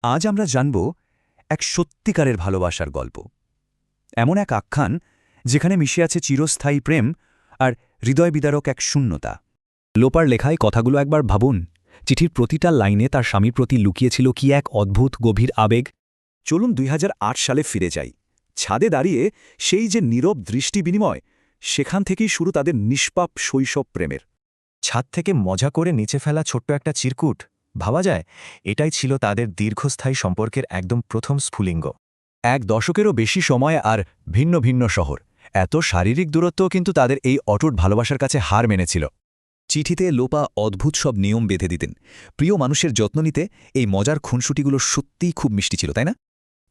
আজ আমরা জানব এক সত্যিকারের ভালোবাসার গল্প, এমন এক আখ্যান যেখানে মিশে আছে চিরস্থায়ী প্রেম আর হৃদয় বিদারক এক শূন্যতা। লোপার লেখায় কথাগুলো একবার ভাবুন। চিঠির প্রতিটা লাইনে তার স্বামীর প্রতি লুকিয়েছিল কি এক অদ্ভুত গভীর আবেগ। চলুন ২০০৮ সালে ফিরে যাই। ছাদে দাঁড়িয়ে সেই যে নীরব দৃষ্টি বিনিময়, সেখান থেকেই শুরু তাদের নিষ্পাপ শৈশব প্রেমের। ছাদ থেকে মজা করে নিচে ফেলা ছোট্ট একটা চিরকুট, ভাবা যায় এটাই ছিল তাদের দীর্ঘস্থায়ী সম্পর্কের একদম প্রথম স্ফুলিঙ্গ। এক দশকেরও বেশি সময় আর ভিন্ন ভিন্ন শহর, এত শারীরিক দূরত্বও কিন্তু তাদের এই অটুট ভালোবাসার কাছে হার মেনেছিল। চিঠিতে লোপা অদ্ভুত সব নিয়ম বেঁধে দিতেন। প্রিয় মানুষের যত্ন নিতে এই মজার খুনসুটিগুলো সত্যিই খুব মিষ্টি ছিল, তাই না?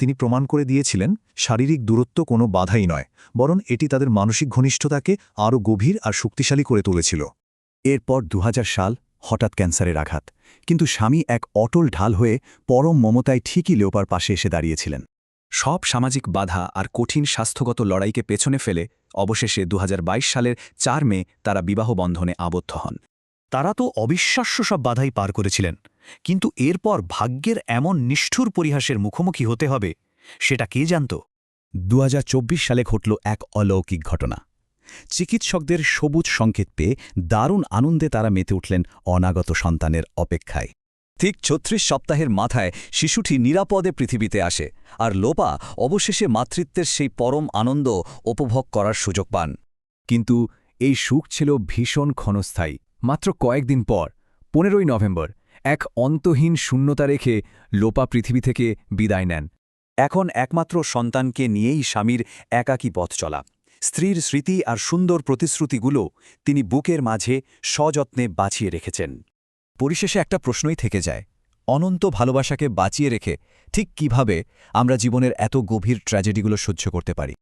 তিনি প্রমাণ করে দিয়েছিলেন শারীরিক দূরত্ব কোনো বাধাই নয়, বরং এটি তাদের মানসিক ঘনিষ্ঠতাকে আরও গভীর আর শক্তিশালী করে তুলেছিল। এরপর ২০০০ সাল, হঠাৎ ক্যান্সারের আঘাত, কিন্তু স্বামী এক অটল ঢাল হয়ে পরম মমতায় ঠিকই লোপার পাশে এসে দাঁড়িয়েছিলেন। সব সামাজিক বাধা আর কঠিন স্বাস্থ্যগত লড়াইকে পেছনে ফেলে অবশেষে ২০২২ সালের ৪ মে তারা বিবাহ বন্ধনে আবদ্ধ হন। তারা তো অবিশ্বাস্য সব বাধাই পার করেছিলেন, কিন্তু এরপর ভাগ্যের এমন নিষ্ঠুর পরিহাসের মুখোমুখি হতে হবে, সেটা কে জানত? ২০২৪ সালে ঘটল এক অলৌকিক ঘটনা। চিকিৎসকদের সবুজ সংকেত পেয়ে দারুণ আনন্দে তারা মেতে উঠলেন অনাগত সন্তানের অপেক্ষায়। ঠিক ৩৬ সপ্তাহের মাথায় শিশুটি নিরাপদে পৃথিবীতে আসে, আর লোপা অবশেষে মাতৃত্বের সেই পরম আনন্দ উপভোগ করার সুযোগ পান। কিন্তু এই সুখ ছিল ভীষণ ক্ষণস্থায়ী। মাত্র কয়েকদিন পর ১৫ই নভেম্বর এক অন্তহীন শূন্যতা রেখে লোপা পৃথিবী থেকে বিদায় নেন। এখন একমাত্র সন্তানকে নিয়েই স্বামীর একাকী পথ চলা। স্ত্রীর স্মৃতি আর সুন্দর প্রতিশ্রুতিগুলো তিনি বুকের মাঝে সযত্নে বাঁচিয়ে রেখেছেন। পরিশেষে একটা প্রশ্নই থেকে যায়, অনন্ত ভালোবাসাকে বাঁচিয়ে রেখে ঠিক কিভাবে আমরা জীবনের এত গভীর ট্র্যাজেডিগুলো সহ্য করতে পারি?